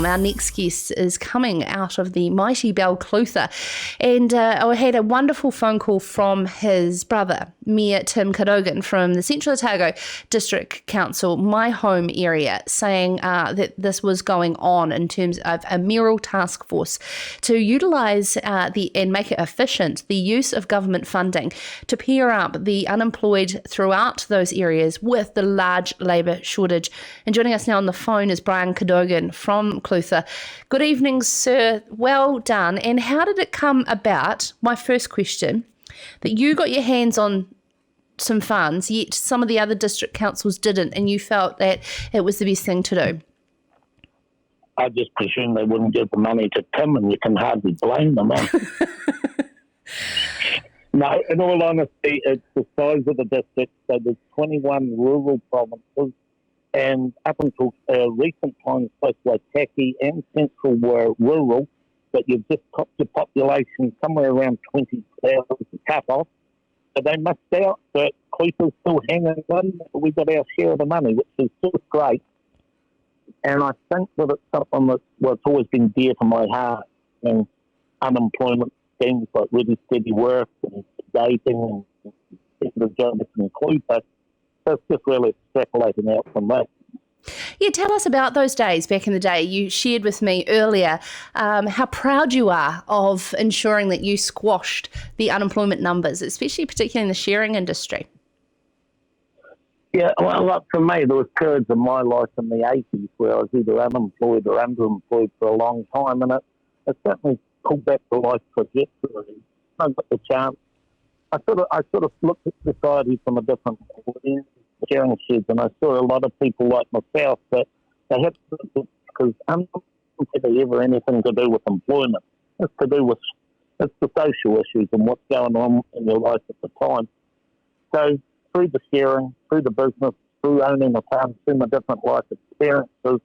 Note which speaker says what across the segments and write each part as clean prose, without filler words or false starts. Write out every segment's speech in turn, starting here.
Speaker 1: Our next guest is coming out of the mighty Bell Clutha, and I had a wonderful phone call from his brother, Mayor Tim Cadogan from the Central Otago District Council, my home area, saying that this was going on in terms of a mayoral task force to utilise and make it efficient, the use of government funding to pair up the unemployed throughout those areas with the large labour shortage. And joining us now on the phone is Bryan Cadogan from Clutha. Good evening, sir. Well done. And how did it come about, my first question, that you got your hands on some funds, yet some of the other district councils didn't, and you felt that it was the best thing to do?
Speaker 2: I just presumed they wouldn't give the money to Tim, and you can hardly blame them. No, in all honesty, it's the size of the district. So there's 21 rural provinces, and up until recent times, both Waitaki and Central were rural, but you've just topped your population somewhere around 20,000 cut off. So they missed out, but Clutha's still hanging on. We got our share of the money, which is sort of great. And I think that it's something that's always been dear to my heart. And unemployment schemes like Ready Steady Work and dating and the jobs in Clutha, that's just really extrapolating out from that.
Speaker 1: Yeah, tell us about those days back in the day. You shared with me earlier how proud you are of ensuring that you squashed the unemployment numbers, especially particularly in the sharing industry.
Speaker 2: Yeah, well, like for me, there was periods of my life in the 80s where I was either unemployed or underemployed for a long time, and it certainly pulled back the life trajectory. I got the chance. I sort of looked at society from a different lens, sharing sheds, and I saw a lot of people like myself that they had to, because unemployment ever anything to do with employment. It's to do with the social issues and what's going on in your life at the time. So through the sharing, through the business, through owning a farm, through my different life experiences,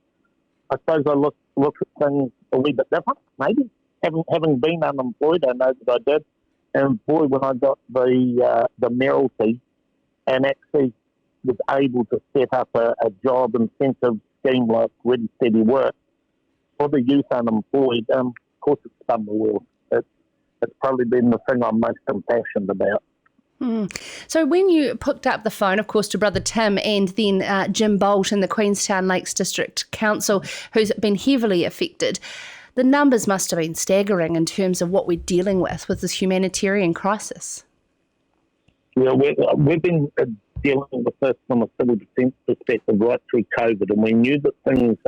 Speaker 2: I suppose I look at things a wee bit different, maybe. Having been unemployed, I know that I did. And boy, when I got the mayoralty and actually was able to set up a job incentive scheme like Ready Steady Work for the youth unemployed, of course it's spun the world. It's probably been the thing I'm most impassioned about.
Speaker 1: So when you picked up the phone, of course, to Brother Tim and then Jim Bolt in the Queenstown Lakes District Council, who's been heavily affected, the numbers must have been staggering in terms of what we're dealing with this humanitarian crisis.
Speaker 2: Yeah, we've been dealing with this from a civil defence perspective right through COVID, and we knew that things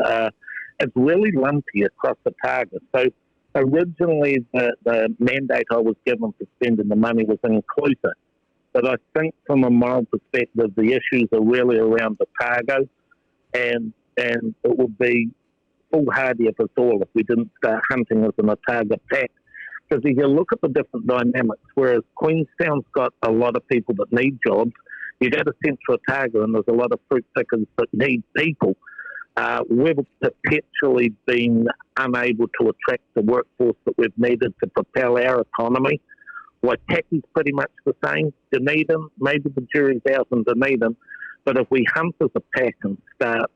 Speaker 2: it's really lumpy across Otago. So originally the mandate I was given for spending the money was in Clutha, but I think from a moral perspective the issues are really around Otago, and it would be foolhardy of us all if we didn't start hunting as an Otago pack. Because if you look at the different dynamics, whereas Queenstown's got a lot of people that need jobs, you go to Central Otago and there's a lot of fruit pickers that need people. We've perpetually been unable to attract the workforce that we've needed to propel our economy. Waitaki's pretty much the same. Dunedin, maybe the jury's out in Dunedin, but if we hunt as a pack and start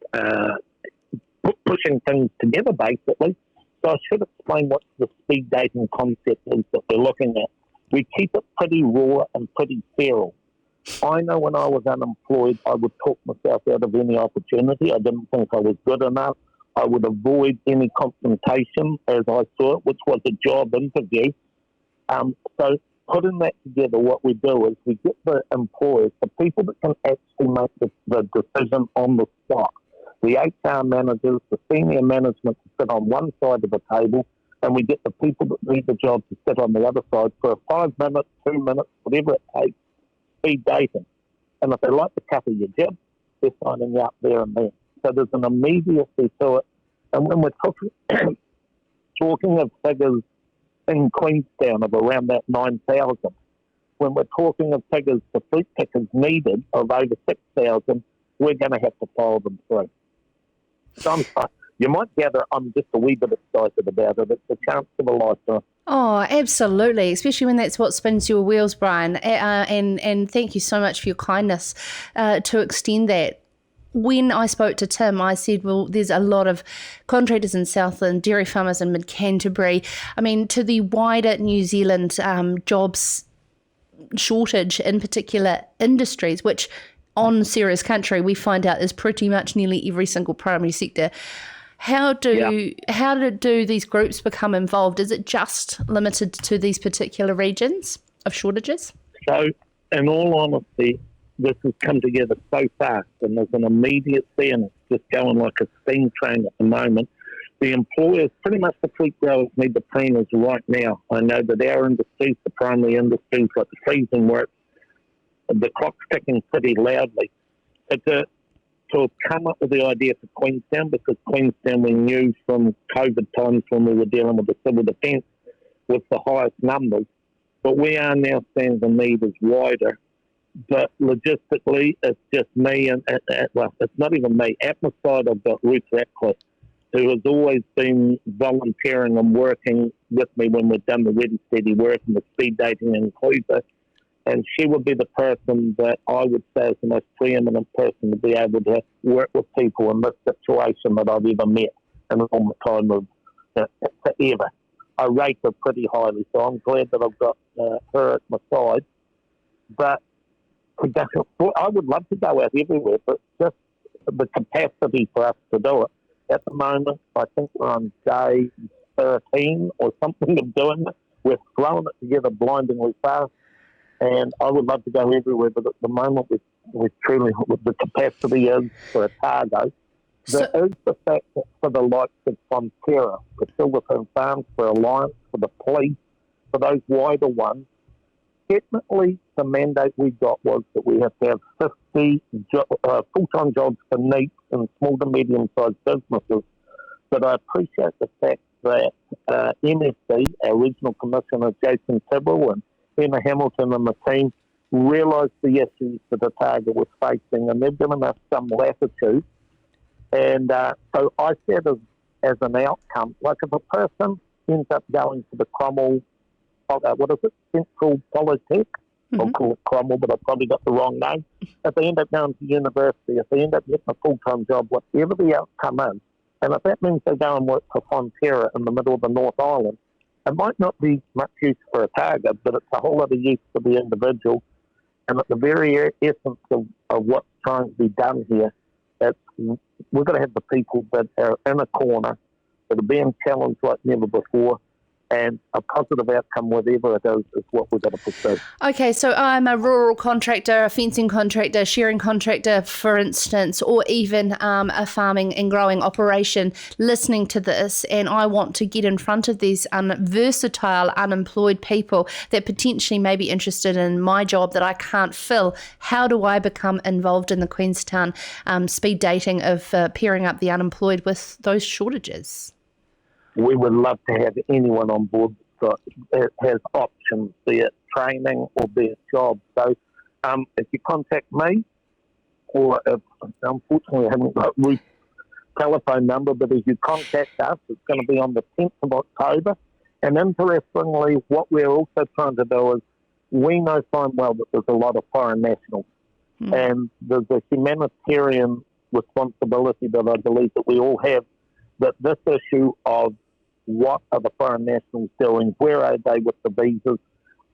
Speaker 2: pushing things together, basically. So I should explain what the speed dating concept is that we're looking at. We keep it pretty raw and pretty feral. I know when I was unemployed, I would talk myself out of any opportunity. I didn't think I was good enough. I would avoid any confrontation as I saw it, which was a job interview. So putting that together, what we do is we get the employers, the people that can actually make the decision on the spot. The HR managers, the senior management to sit on one side of the table, and we get the people that need the job to sit on the other side for 5 minutes, 2 minutes, whatever it takes, speed dating. And if they like the cut of your jib, they're signing you up there and then. So there's an immediacy to it. And when we're talking of figures in Queenstown of around that 9,000, when we're talking of figures for fruit pickers needed of over 6,000, we're going to have to follow them through. So you might gather I'm just a wee bit excited about it. It's a chance of a lifetime.
Speaker 1: Oh, absolutely, especially when that's what spins your wheels, Bryan. And thank you so much for your kindness to extend that when I spoke to Tim, I said, well, there's a lot of contractors in Southland, dairy farmers in mid-Canterbury. I mean, to the wider New Zealand jobs shortage in particular industries, which on Sarah's country we find out is pretty much nearly every single primary sector. How do these groups become involved? Is it just limited to these particular regions of shortages?
Speaker 2: So, in all honesty, this has come together so fast, and there's an immediacy, and it's just going like a steam train at the moment. The employers, pretty much the fruit growers, need the cleaners right now. I know that our industries, the primary industries like the freezing work, the clock's ticking pretty loudly. But to have come up with the idea for Queenstown, because Queenstown we knew from COVID times when we were dealing with the civil defence was the highest numbers, but we are now seeing the need is wider. But logistically, it's just me, and well, it's not even me. At my side, I've got Ruth Ratcliffe, who has always been volunteering and working with me when we've done the ready steady work and the speed dating in Clutha. And she would be the person that I would say is the most preeminent person to be able to work with people in this situation that I've ever met in all my time of forever. I rate her pretty highly, so I'm glad that I've got her at my side. But I would love to go out everywhere, but just the capacity for us to do it. At the moment, I think we're on day 13 or something of doing it. We're throwing it together blindingly fast, and I would love to go everywhere, but at the moment, we truly, with the capacity is for Otago. There is the fact that for the likes of Fonterra, for Silverton Farms, for Alliance, for the police, for those wider ones, technically, the mandate we got was that we have to have 50 full-time jobs for NEET and small to medium-sized businesses. But I appreciate the fact that MSC, our regional commissioner, Jason Tibble, and Emma Hamilton and the team realised the issues that Otago was facing, and they've given us some latitude. And so I said as an outcome, like if a person ends up going to the Cromwell, Central Polytech. I'll call it Cromwell, but I've probably got the wrong name. If they end up going to university, if they end up getting a full-time job, whatever the outcome is, and if that means they go and work for Fonterra in the middle of the North Island, it might not be much use for Otago, but it's a whole lot of use for the individual. And at the very essence of what's trying to be done here, we've got to have the people that are in a corner, that are being challenged like never before, and a positive outcome, whatever it is what we've got to pursue.
Speaker 1: Okay, so I'm a rural contractor, a fencing contractor, a shearing contractor, for instance, or even a farming and growing operation listening to this, and I want to get in front of these versatile, unemployed people that potentially may be interested in my job that I can't fill. How do I become involved in the Queenstown speed dating of pairing up the unemployed with those shortages?
Speaker 2: We would love to have anyone on board that has options, be it training or be it jobs. So if you contact me, or if, unfortunately I haven't got Ruth's telephone number, but if you contact us, it's going to be on the 10th of October. And interestingly, what we're also trying to do is we know fine well that there's a lot of foreign nationals. And there's a humanitarian responsibility that I believe that we all have, that this issue of what are the foreign nationals doing, where are they with the visas,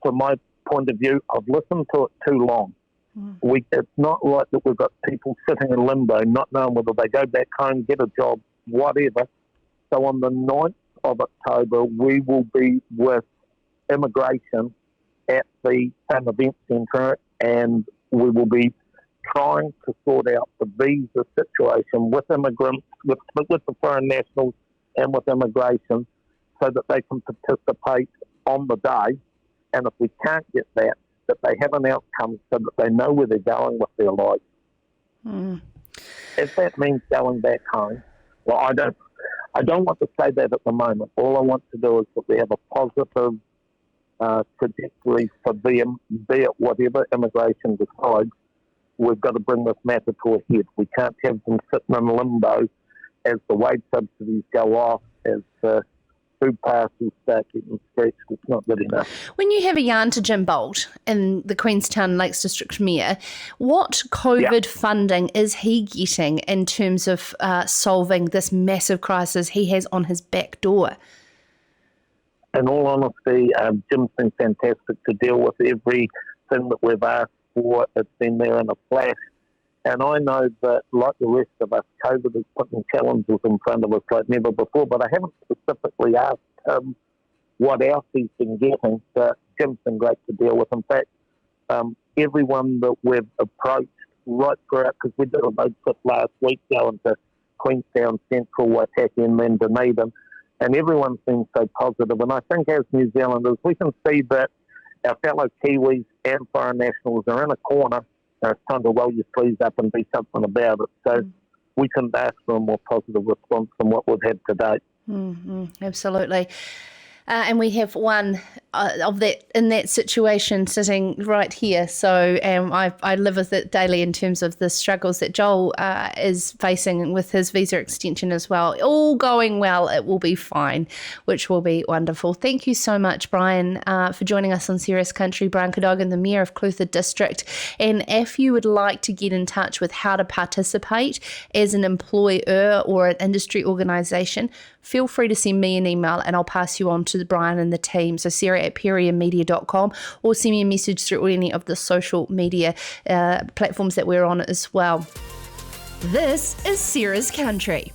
Speaker 2: from my point of view, I've listened to it too long. It's not right that we've got people sitting in limbo, not knowing whether they go back home, get a job, whatever. So on the 9th of October, we will be with immigration at the same event centre, and we will be trying to sort out the visa situation with immigrants, with the foreign nationals and with immigration, so that they can participate on the day. And if we can't get that they have an outcome so that they know where they're going with their lives. If that means going back home, well, I don't want to say that at the moment. All I want to do is that we have a positive trajectory for them, be it whatever immigration decides. We've got to bring this matter to a head. We can't have them sitting in limbo as the wage subsidies go off, as food parcels start getting stretched, it's not good enough.
Speaker 1: When you have a yarn to Jim Bolt in the Queenstown Lakes District Mayor, what COVID funding is he getting in terms of solving this massive crisis he has on his back door?
Speaker 2: In all honesty, Jim's been fantastic to deal with. Everything that we've asked for, it's been there in a flash. And I know that, like the rest of us, COVID is putting challenges in front of us like never before, but I haven't specifically asked him what else he's been getting, but Jim's been great to deal with. In fact, everyone that we've approached right throughout, because we did a road trip last week going to Queenstown, Central, Waitaki and then Dunedin, and everyone's been so positive. And I think as New Zealanders, we can see that our fellow Kiwis and foreign nationals are in a corner, and it's time to roll your sleeves up and do something about it. So we couldn't ask for a more positive response than what we've had to date.
Speaker 1: Absolutely. And we have one of that in that situation sitting right here. So I live with it daily in terms of the struggles that Joel is facing with his visa extension as well. All going well, it will be fine, which will be wonderful. Thank you so much, Bryan, for joining us on Serious Country. Bryan Cadogan, the Mayor of Clutha District. And if you would like to get in touch with how to participate as an employer or an industry organisation, feel free to send me an email and I'll pass you on to Bryan and the team. So sarah@periamedia.com, or send me a message through any of the social media platforms that we're on as well.
Speaker 3: This is Sarah's Country.